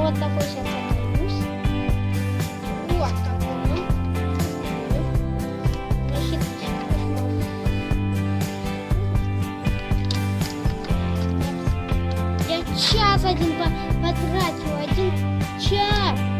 вот такой сейчас оторвусь. Вот такой он. Я час один потратил, 1 час.